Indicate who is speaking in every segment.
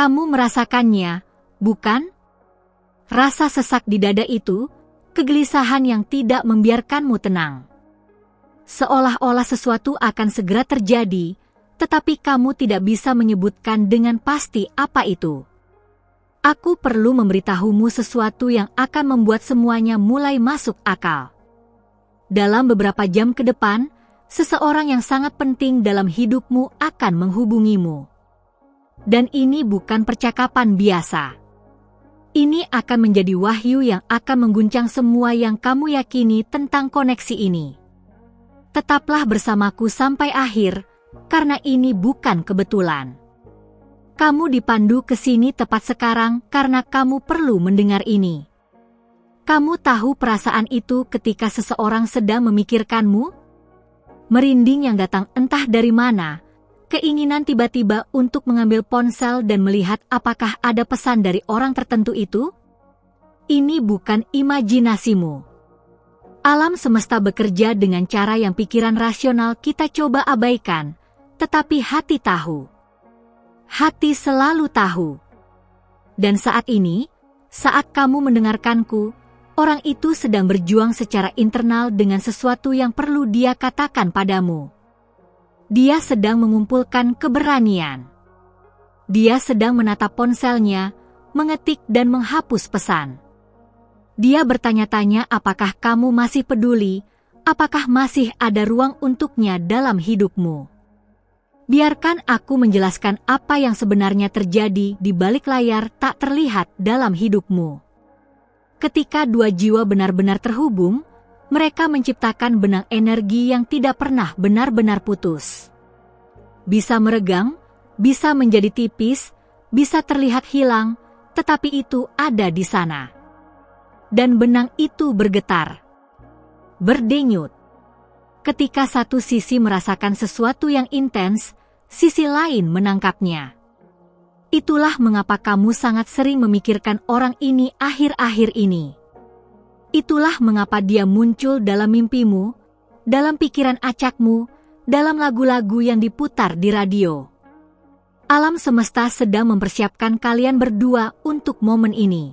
Speaker 1: Kamu merasakannya, bukan? Rasa sesak di dada itu, kegelisahan yang tidak membiarkanmu tenang. Seolah-olah sesuatu akan segera terjadi, tetapi kamu tidak bisa menyebutkan dengan pasti apa itu. Aku perlu memberitahumu sesuatu yang akan membuat semuanya mulai masuk akal. Dalam beberapa jam ke depan, seseorang yang sangat penting dalam hidupmu akan menghubungimu. Dan ini bukan percakapan biasa. Ini akan menjadi wahyu yang akan mengguncang semua yang kamu yakini tentang koneksi ini. Tetaplah bersamaku sampai akhir, karena ini bukan kebetulan. Kamu dipandu ke sini tepat sekarang karena kamu perlu mendengar ini. Kamu tahu perasaan itu ketika seseorang sedang memikirkanmu? Merinding yang datang entah dari mana, keinginan tiba-tiba untuk mengambil ponsel dan melihat apakah ada pesan dari orang tertentu itu? Ini bukan imajinasimu. Alam semesta bekerja dengan cara yang pikiran rasional kita coba abaikan, tetapi hati tahu. Hati selalu tahu. Dan saat ini, saat kamu mendengarkanku, orang itu sedang berjuang secara internal dengan sesuatu yang perlu dia katakan padamu. Dia sedang mengumpulkan keberanian. Dia sedang menatap ponselnya, mengetik dan menghapus pesan. Dia bertanya-tanya apakah kamu masih peduli, apakah masih ada ruang untuknya dalam hidupmu. Biarkan aku menjelaskan apa yang sebenarnya terjadi di balik layar tak terlihat dalam hidupmu. Ketika dua jiwa benar-benar terhubung, mereka menciptakan benang energi yang tidak pernah benar-benar putus. Bisa meregang, bisa menjadi tipis, bisa terlihat hilang, tetapi itu ada di sana. Dan benang itu bergetar, berdenyut. Ketika satu sisi merasakan sesuatu yang intens, sisi lain menangkapnya. Itulah mengapa kamu sangat sering memikirkan orang ini akhir-akhir ini. Itulah mengapa dia muncul dalam mimpimu, dalam pikiran acakmu, dalam lagu-lagu yang diputar di radio. Alam semesta sedang mempersiapkan kalian berdua untuk momen ini.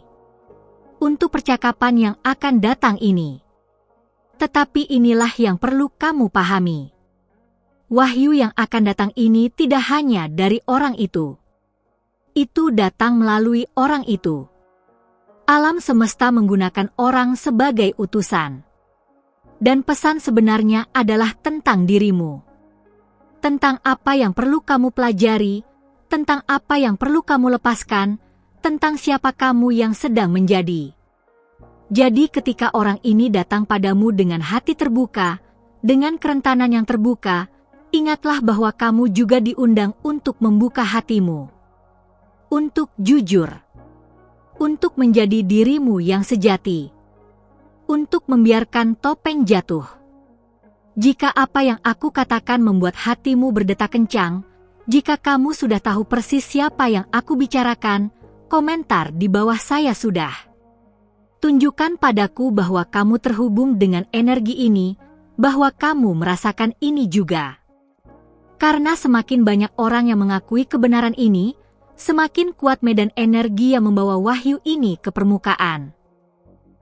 Speaker 1: Untuk percakapan yang akan datang ini. Tetapi inilah yang perlu kamu pahami. Wahyu yang akan datang ini tidak hanya dari orang itu. Itu datang melalui orang itu. Alam semesta menggunakan orang sebagai utusan. Dan pesan sebenarnya adalah tentang dirimu. Tentang apa yang perlu kamu pelajari, tentang apa yang perlu kamu lepaskan, tentang siapa kamu yang sedang menjadi. Jadi ketika orang ini datang padamu dengan hati terbuka, dengan kerentanan yang terbuka, ingatlah bahwa kamu juga diundang untuk membuka hatimu. Untuk jujur. Untuk menjadi dirimu yang sejati. Untuk membiarkan topeng jatuh. Jika apa yang aku katakan membuat hatimu berdetak kencang, jika kamu sudah tahu persis siapa yang aku bicarakan, komentar di bawah saya sudah. Tunjukkan padaku bahwa kamu terhubung dengan energi ini, bahwa kamu merasakan ini juga. Karena semakin banyak orang yang mengakui kebenaran ini, semakin kuat medan energi yang membawa wahyu ini ke permukaan.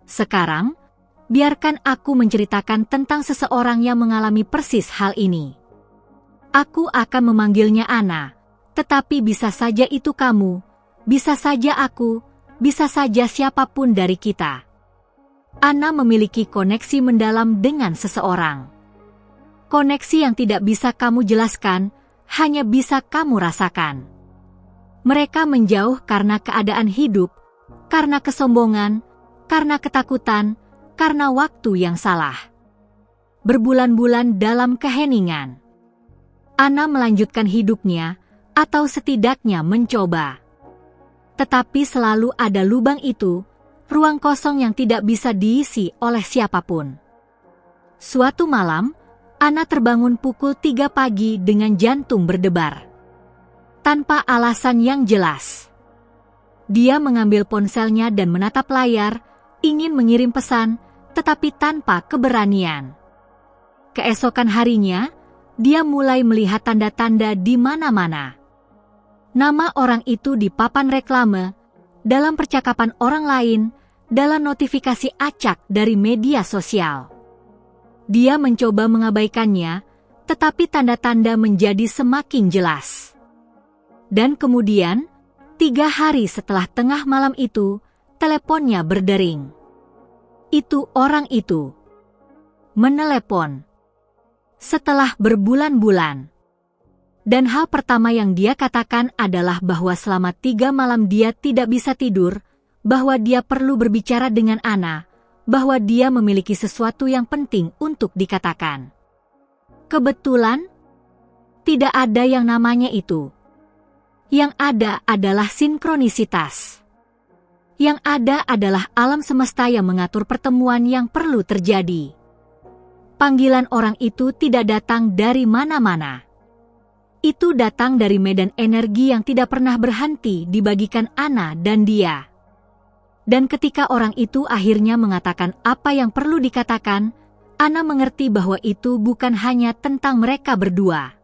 Speaker 1: Sekarang, biarkan aku menceritakan tentang seseorang yang mengalami persis hal ini. Aku akan memanggilnya Ana, tetapi bisa saja itu kamu, bisa saja aku, bisa saja siapapun dari kita. Ana memiliki koneksi mendalam dengan seseorang. Koneksi yang tidak bisa kamu jelaskan, hanya bisa kamu rasakan. Mereka menjauh karena keadaan hidup, karena kesombongan, karena ketakutan, karena waktu yang salah. Berbulan-bulan dalam keheningan. Ana melanjutkan hidupnya, atau setidaknya mencoba. Tetapi selalu ada lubang itu, ruang kosong yang tidak bisa diisi oleh siapapun. Suatu malam, Ana terbangun pukul 3 pagi dengan jantung berdebar. Tanpa alasan yang jelas. Dia mengambil ponselnya dan menatap layar, ingin mengirim pesan, tetapi tanpa keberanian. Keesokan harinya, dia mulai melihat tanda-tanda di mana-mana. Nama orang itu di papan reklame, dalam percakapan orang lain, dalam notifikasi acak dari media sosial. Dia mencoba mengabaikannya, tetapi tanda-tanda menjadi semakin jelas. Dan kemudian, 3 hari setelah tengah malam itu, teleponnya berdering. Itu orang itu menelepon setelah berbulan-bulan. Dan hal pertama yang dia katakan adalah bahwa selama 3 malam dia tidak bisa tidur, bahwa dia perlu berbicara dengan Ana, bahwa dia memiliki sesuatu yang penting untuk dikatakan. Kebetulan, tidak ada yang namanya itu. Yang ada adalah sinkronisitas. Yang ada adalah alam semesta yang mengatur pertemuan yang perlu terjadi. Panggilan orang itu tidak datang dari mana-mana. Itu datang dari medan energi yang tidak pernah berhenti dibagikan Ana dan dia. Dan ketika orang itu akhirnya mengatakan apa yang perlu dikatakan, Ana mengerti bahwa itu bukan hanya tentang mereka berdua.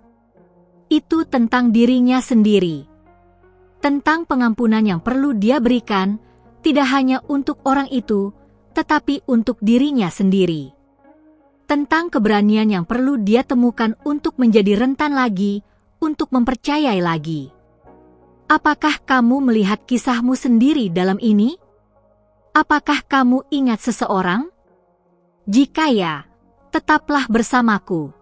Speaker 1: Itu tentang dirinya sendiri. Tentang pengampunan yang perlu dia berikan, tidak hanya untuk orang itu, tetapi untuk dirinya sendiri. Tentang keberanian yang perlu dia temukan untuk menjadi rentan lagi, untuk mempercayai lagi. Apakah kamu melihat kisahmu sendiri dalam ini? Apakah kamu ingat seseorang? Jika ya, tetaplah bersamaku.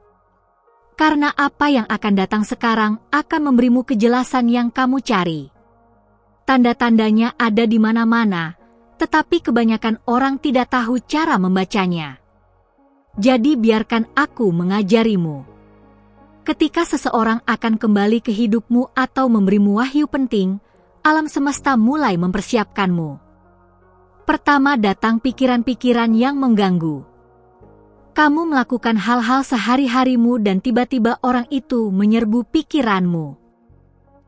Speaker 1: Karena apa yang akan datang sekarang akan memberimu kejelasan yang kamu cari. Tanda-tandanya ada di mana-mana, tetapi kebanyakan orang tidak tahu cara membacanya. Jadi biarkan aku mengajarimu. Ketika seseorang akan kembali ke hidupmu atau memberimu wahyu penting, alam semesta mulai mempersiapkanmu. Pertama datang pikiran-pikiran yang mengganggu. Kamu melakukan hal-hal sehari-harimu dan tiba-tiba orang itu menyerbu pikiranmu.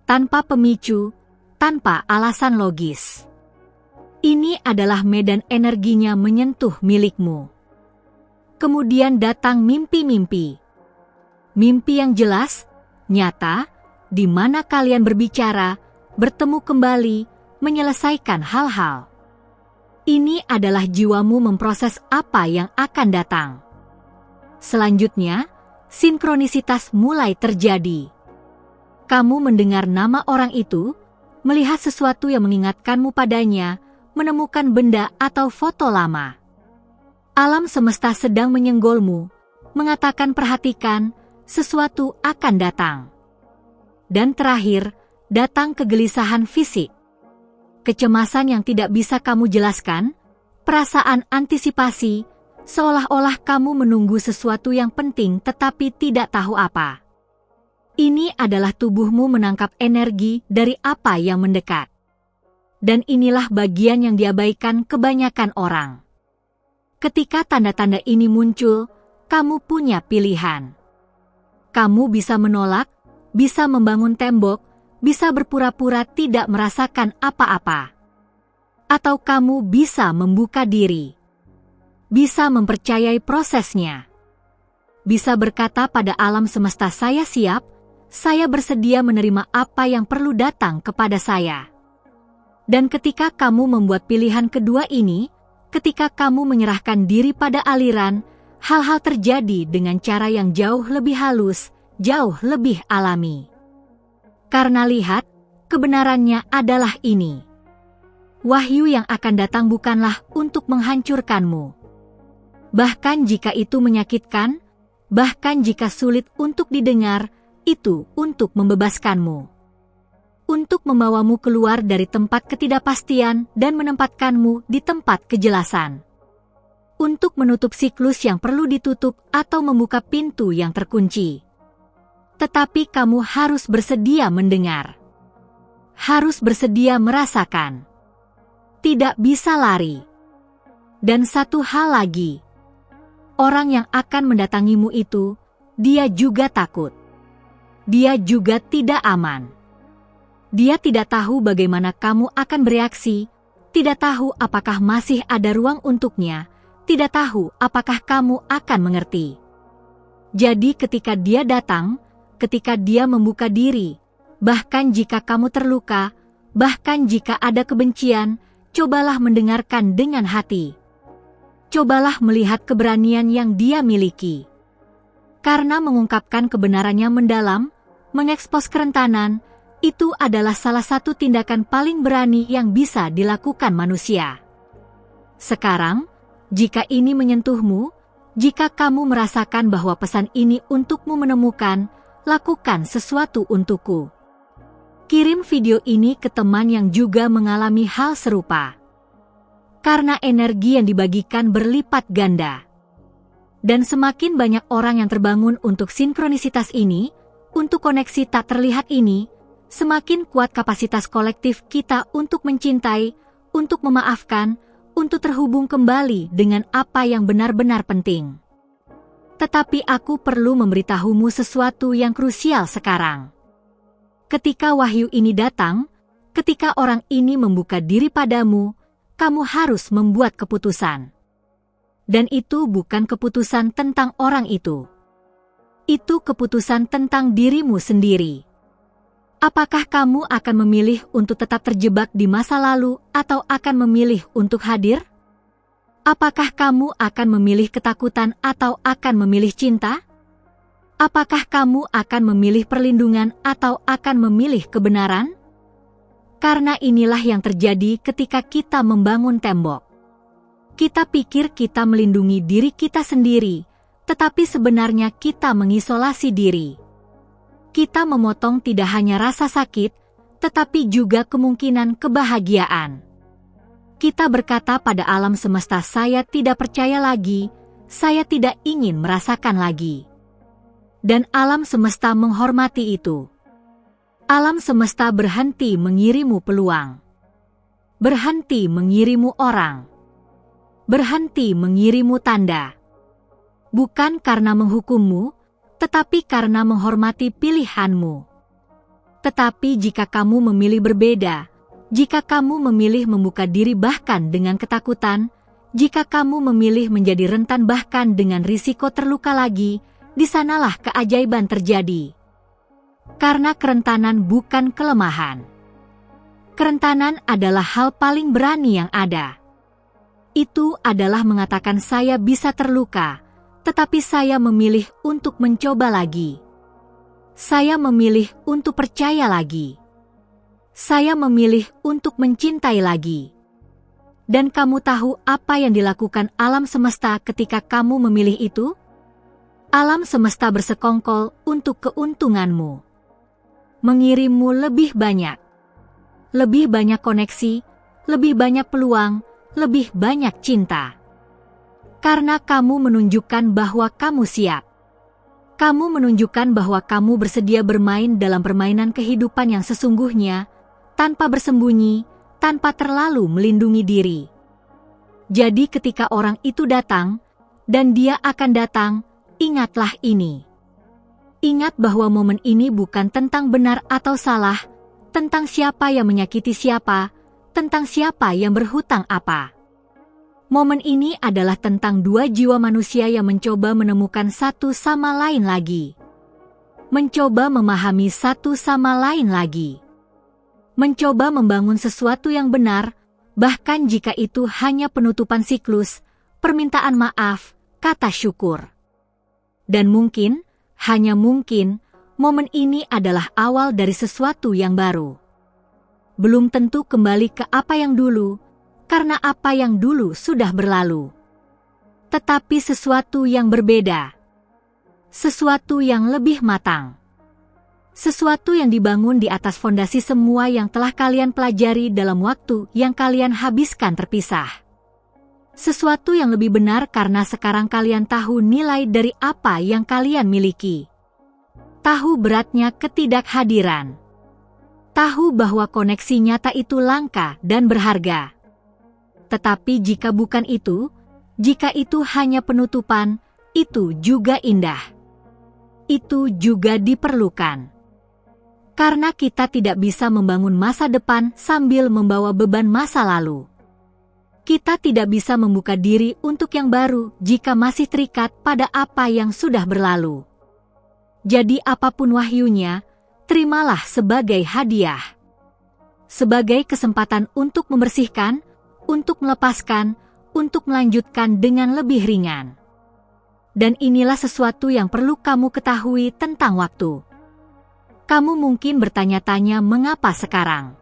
Speaker 1: Tanpa pemicu, tanpa alasan logis. Ini adalah medan energinya menyentuh milikmu. Kemudian datang mimpi-mimpi. Mimpi yang jelas, nyata, di mana kalian berbicara, bertemu kembali, menyelesaikan hal-hal. Ini adalah jiwamu memproses apa yang akan datang. Selanjutnya, sinkronisitas mulai terjadi. Kamu mendengar nama orang itu, melihat sesuatu yang mengingatkanmu padanya, menemukan benda atau foto lama. Alam semesta sedang menyenggolmu, mengatakan perhatikan, sesuatu akan datang. Dan terakhir, datang kegelisahan fisik. Kecemasan yang tidak bisa kamu jelaskan, perasaan antisipasi, seolah-olah kamu menunggu sesuatu yang penting tetapi tidak tahu apa. Ini adalah tubuhmu menangkap energi dari apa yang mendekat. Dan inilah bagian yang diabaikan kebanyakan orang. Ketika tanda-tanda ini muncul, kamu punya pilihan. Kamu bisa menolak, bisa membangun tembok, bisa berpura-pura tidak merasakan apa-apa. Atau kamu bisa membuka diri. Bisa mempercayai prosesnya. Bisa berkata pada alam semesta saya siap, saya bersedia menerima apa yang perlu datang kepada saya. Dan ketika kamu membuat pilihan kedua ini, ketika kamu menyerahkan diri pada aliran, hal-hal terjadi dengan cara yang jauh lebih halus, jauh lebih alami. Karena lihat, kebenarannya adalah ini. Wahyu yang akan datang bukanlah untuk menghancurkanmu. Bahkan jika itu menyakitkan, bahkan jika sulit untuk didengar, itu untuk membebaskanmu. Untuk membawamu keluar dari tempat ketidakpastian dan menempatkanmu di tempat kejelasan. Untuk menutup siklus yang perlu ditutup atau membuka pintu yang terkunci. Tetapi kamu harus bersedia mendengar. Harus bersedia merasakan. Tidak bisa lari. Dan satu hal lagi. Orang yang akan mendatangimu itu, dia juga takut. Dia juga tidak aman. Dia tidak tahu bagaimana kamu akan bereaksi, tidak tahu apakah masih ada ruang untuknya, tidak tahu apakah kamu akan mengerti. Jadi ketika dia datang, ketika dia membuka diri, Bahkan jika kamu terluka, bahkan jika ada kebencian, cobalah mendengarkan dengan hati. Cobalah melihat keberanian yang dia miliki. Karena mengungkapkan kebenarannya mendalam, mengekspos kerentanan, itu adalah salah satu tindakan paling berani yang bisa dilakukan manusia. Sekarang, jika ini menyentuhmu, jika kamu merasakan bahwa pesan ini untukmu menemukan, lakukan sesuatu untukku. Kirim video ini ke teman yang juga mengalami hal serupa. Karena energi yang dibagikan berlipat ganda. Dan semakin banyak orang yang terbangun untuk sinkronisitas ini, untuk koneksi tak terlihat ini, semakin kuat kapasitas kolektif kita untuk mencintai, untuk memaafkan, untuk terhubung kembali dengan apa yang benar-benar penting. Tetapi aku perlu memberitahumu sesuatu yang krusial sekarang. Ketika wahyu ini datang, ketika orang ini membuka diri padamu, kamu harus membuat keputusan. Dan itu bukan keputusan tentang orang itu. Itu keputusan tentang dirimu sendiri. Apakah kamu akan memilih untuk tetap terjebak di masa lalu atau akan memilih untuk hadir? Apakah kamu akan memilih ketakutan atau akan memilih cinta? Apakah kamu akan memilih perlindungan atau akan memilih kebenaran? Karena inilah yang terjadi ketika kita membangun tembok. Kita pikir kita melindungi diri kita sendiri, tetapi sebenarnya kita mengisolasi diri. Kita memotong tidak hanya rasa sakit, tetapi juga kemungkinan kebahagiaan. Kita berkata pada alam semesta, saya tidak percaya lagi, saya tidak ingin merasakan lagi. Dan alam semesta menghormati itu. Alam semesta berhenti mengirimu peluang. Berhenti mengirimu orang. Berhenti mengirimu tanda. Bukan karena menghukummu, tetapi karena menghormati pilihanmu. Tetapi jika kamu memilih berbeda, jika kamu memilih membuka diri bahkan dengan ketakutan, jika kamu memilih menjadi rentan bahkan dengan risiko terluka lagi, di sanalah keajaiban terjadi. Karena kerentanan bukan kelemahan. Kerentanan adalah hal paling berani yang ada. Itu adalah mengatakan saya bisa terluka, tetapi saya memilih untuk mencoba lagi. Saya memilih untuk percaya lagi. Saya memilih untuk mencintai lagi. Dan kamu tahu apa yang dilakukan alam semesta ketika kamu memilih itu? Alam semesta bersekongkol untuk keuntunganmu. Mengirimmu lebih banyak koneksi, lebih banyak peluang, lebih banyak cinta. Karena kamu menunjukkan bahwa kamu siap. Kamu menunjukkan bahwa kamu bersedia bermain dalam permainan kehidupan yang sesungguhnya, tanpa bersembunyi, tanpa terlalu melindungi diri. Jadi ketika orang itu datang, dan dia akan datang, ingatlah ini. Ingat bahwa momen ini bukan tentang benar atau salah, tentang siapa yang menyakiti siapa, tentang siapa yang berhutang apa. Momen ini adalah tentang dua jiwa manusia yang mencoba menemukan satu sama lain lagi. Mencoba memahami satu sama lain lagi. Mencoba membangun sesuatu yang benar, bahkan jika itu hanya penutupan siklus, permintaan maaf, kata syukur. Dan mungkin, hanya mungkin, momen ini adalah awal dari sesuatu yang baru. Belum tentu kembali ke apa yang dulu, karena apa yang dulu sudah berlalu. Tetapi sesuatu yang berbeda. Sesuatu yang lebih matang. Sesuatu yang dibangun di atas fondasi semua yang telah kalian pelajari dalam waktu yang kalian habiskan terpisah. Sesuatu yang lebih benar karena sekarang kalian tahu nilai dari apa yang kalian miliki. Tahu beratnya ketidakhadiran. Tahu bahwa koneksi nyata itu langka dan berharga. Tetapi jika bukan itu, jika itu hanya penutupan, itu juga indah. Itu juga diperlukan. Karena kita tidak bisa membangun masa depan sambil membawa beban masa lalu. Kita tidak bisa membuka diri untuk yang baru jika masih terikat pada apa yang sudah berlalu. Jadi apapun wahyunya, terimalah sebagai hadiah. Sebagai kesempatan untuk membersihkan, untuk melepaskan, untuk melanjutkan dengan lebih ringan. Dan inilah sesuatu yang perlu kamu ketahui tentang waktu. Kamu mungkin bertanya-tanya mengapa sekarang?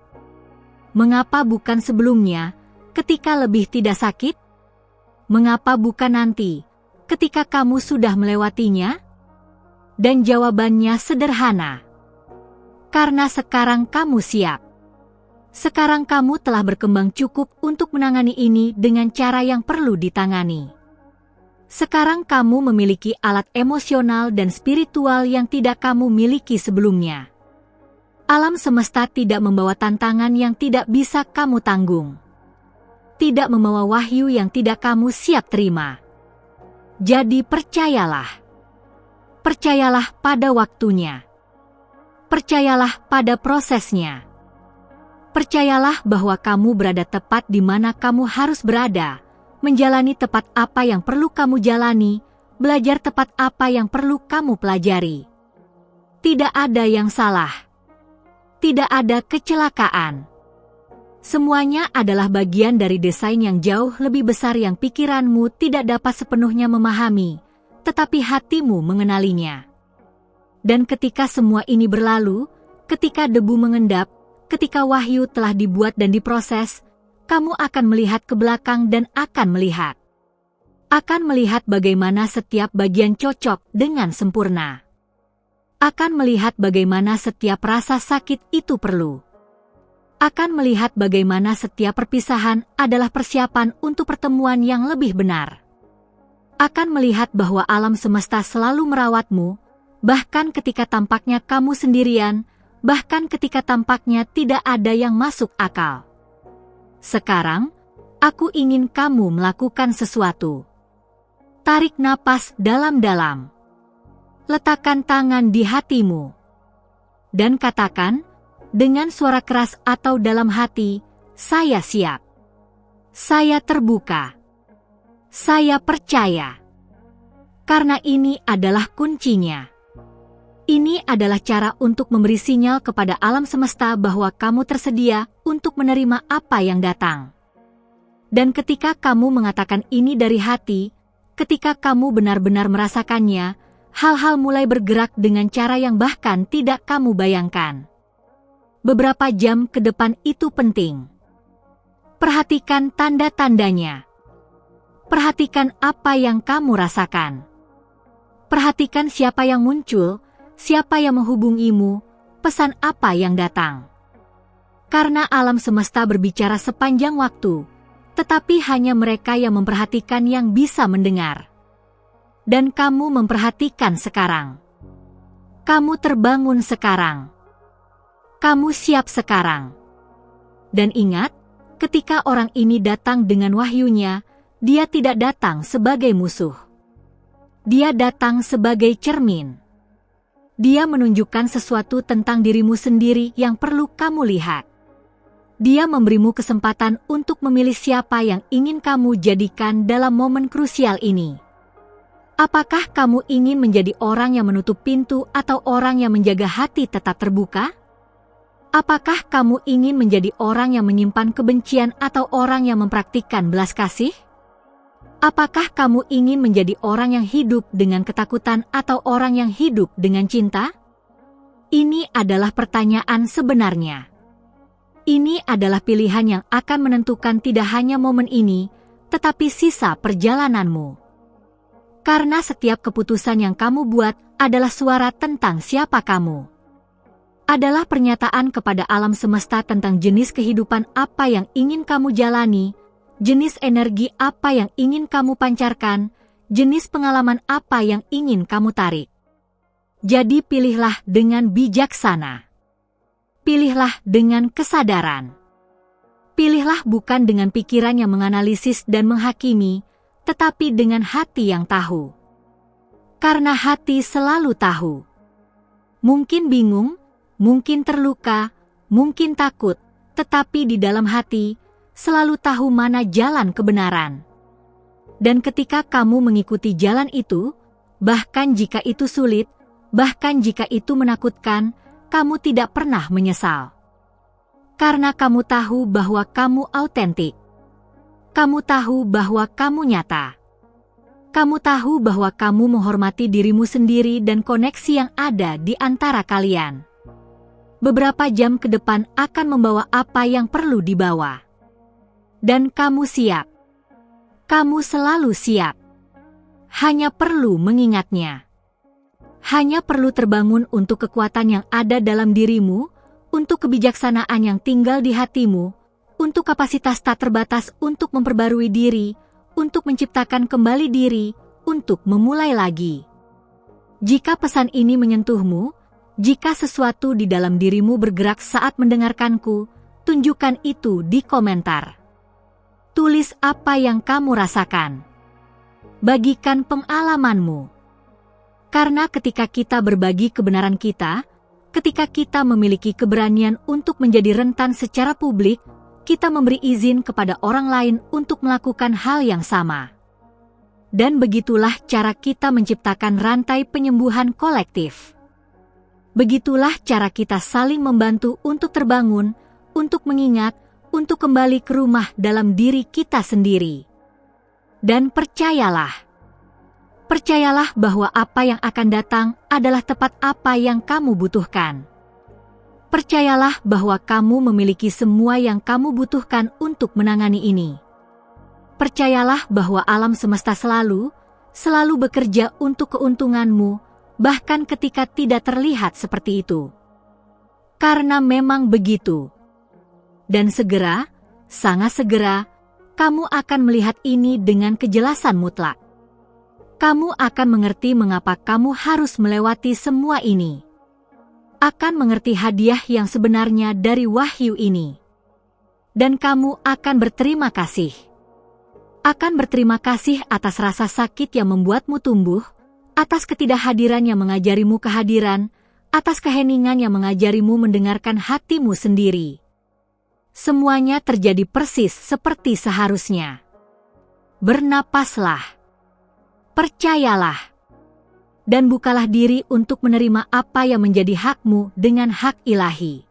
Speaker 1: Mengapa bukan sebelumnya, ketika lebih tidak sakit? Mengapa bukan nanti, ketika kamu sudah melewatinya? Dan jawabannya sederhana. Karena sekarang kamu siap. Sekarang kamu telah berkembang cukup untuk menangani ini dengan cara yang perlu ditangani. Sekarang kamu memiliki alat emosional dan spiritual yang tidak kamu miliki sebelumnya. Alam semesta tidak membawa tantangan yang tidak bisa kamu tanggung. Tidak membawa wahyu yang tidak kamu siap terima. Jadi percayalah. Percayalah pada waktunya. Percayalah pada prosesnya. Percayalah bahwa kamu berada tepat di mana kamu harus berada, menjalani tepat apa yang perlu kamu jalani, belajar tepat apa yang perlu kamu pelajari. Tidak ada yang salah. Tidak ada kecelakaan. Semuanya adalah bagian dari desain yang jauh lebih besar yang pikiranmu tidak dapat sepenuhnya memahami, tetapi hatimu mengenalinya. Dan ketika semua ini berlalu, ketika debu mengendap, ketika wahyu telah dibuat dan diproses, kamu akan melihat ke belakang dan akan melihat. Akan melihat bagaimana setiap bagian cocok dengan sempurna. Akan melihat bagaimana setiap rasa sakit itu perlu. Akan melihat bagaimana setiap perpisahan adalah persiapan untuk pertemuan yang lebih benar. Akan melihat bahwa alam semesta selalu merawatmu, bahkan ketika tampaknya kamu sendirian, bahkan ketika tampaknya tidak ada yang masuk akal. Sekarang, aku ingin kamu melakukan sesuatu. Tarik napas dalam-dalam. Letakkan tangan di hatimu. Dan katakan, dengan suara keras atau dalam hati, saya siap. Saya terbuka. Saya percaya. Karena ini adalah kuncinya. Ini adalah cara untuk memberi sinyal kepada alam semesta bahwa kamu tersedia untuk menerima apa yang datang. Dan ketika kamu mengatakan ini dari hati, ketika kamu benar-benar merasakannya, hal-hal mulai bergerak dengan cara yang bahkan tidak kamu bayangkan. Beberapa jam ke depan itu penting. Perhatikan tanda-tandanya. Perhatikan apa yang kamu rasakan. Perhatikan siapa yang muncul, siapa yang menghubungimu, pesan apa yang datang. Karena alam semesta berbicara sepanjang waktu, tetapi hanya mereka yang memperhatikan yang bisa mendengar. Dan kamu memperhatikan sekarang. Kamu terbangun sekarang. Kamu siap sekarang. Dan ingat, ketika orang ini datang dengan wahyunya, dia tidak datang sebagai musuh. Dia datang sebagai cermin. Dia menunjukkan sesuatu tentang dirimu sendiri yang perlu kamu lihat. Dia memberimu kesempatan untuk memilih siapa yang ingin kamu jadikan dalam momen krusial ini. Apakah kamu ingin menjadi orang yang menutup pintu atau orang yang menjaga hati tetap terbuka? Apakah kamu ingin menjadi orang yang menyimpan kebencian atau orang yang mempraktikkan belas kasih? Apakah kamu ingin menjadi orang yang hidup dengan ketakutan atau orang yang hidup dengan cinta? Ini adalah pertanyaan sebenarnya. Ini adalah pilihan yang akan menentukan tidak hanya momen ini, tetapi sisa perjalananmu. Karena setiap keputusan yang kamu buat adalah suara tentang siapa kamu. Adalah pernyataan kepada alam semesta tentang jenis kehidupan apa yang ingin kamu jalani, jenis energi apa yang ingin kamu pancarkan, jenis pengalaman apa yang ingin kamu tarik. Jadi pilihlah dengan bijaksana. Pilihlah dengan kesadaran. Pilihlah bukan dengan pikiran yang menganalisis dan menghakimi, tetapi dengan hati yang tahu. Karena hati selalu tahu. Mungkin bingung, mungkin terluka, mungkin takut, tetapi di dalam hati, selalu tahu mana jalan kebenaran. Dan ketika kamu mengikuti jalan itu, bahkan jika itu sulit, bahkan jika itu menakutkan, kamu tidak pernah menyesal. Karena kamu tahu bahwa kamu autentik. Kamu tahu bahwa kamu nyata. Kamu tahu bahwa kamu menghormati dirimu sendiri dan koneksi yang ada di antara kalian. Beberapa jam ke depan akan membawa apa yang perlu dibawa. Dan kamu siap. Kamu selalu siap. Hanya perlu mengingatnya. Hanya perlu terbangun untuk kekuatan yang ada dalam dirimu, untuk kebijaksanaan yang tinggal di hatimu, untuk kapasitas tak terbatas untuk memperbarui diri, untuk menciptakan kembali diri, untuk memulai lagi. Jika pesan ini menyentuhmu, jika sesuatu di dalam dirimu bergerak saat mendengarkanku, tunjukkan itu di komentar. Tulis apa yang kamu rasakan. Bagikan pengalamanmu. Karena ketika kita berbagi kebenaran kita, ketika kita memiliki keberanian untuk menjadi rentan secara publik, kita memberi izin kepada orang lain untuk melakukan hal yang sama. Dan begitulah cara kita menciptakan rantai penyembuhan kolektif. Begitulah cara kita saling membantu untuk terbangun, untuk mengingat, untuk kembali ke rumah dalam diri kita sendiri. Dan percayalah bahwa apa yang akan datang adalah tepat apa yang kamu butuhkan. Percayalah bahwa kamu memiliki semua yang kamu butuhkan untuk menangani ini. Percayalah bahwa alam semesta selalu bekerja untuk keuntunganmu, bahkan ketika tidak terlihat seperti itu. Karena memang begitu. Dan segera, sangat segera, kamu akan melihat ini dengan kejelasan mutlak. Kamu akan mengerti mengapa kamu harus melewati semua ini. Akan mengerti hadiah yang sebenarnya dari wahyu ini. Dan kamu akan berterima kasih. Akan berterima kasih atas rasa sakit yang membuatmu tumbuh, atas ketidakhadiran yang mengajarimu kehadiran, atas keheningan yang mengajarimu mendengarkan hatimu sendiri. Semuanya terjadi persis seperti seharusnya. Bernapaslah. Percayalah. Dan bukalah diri untuk menerima apa yang menjadi hakmu dengan hak ilahi.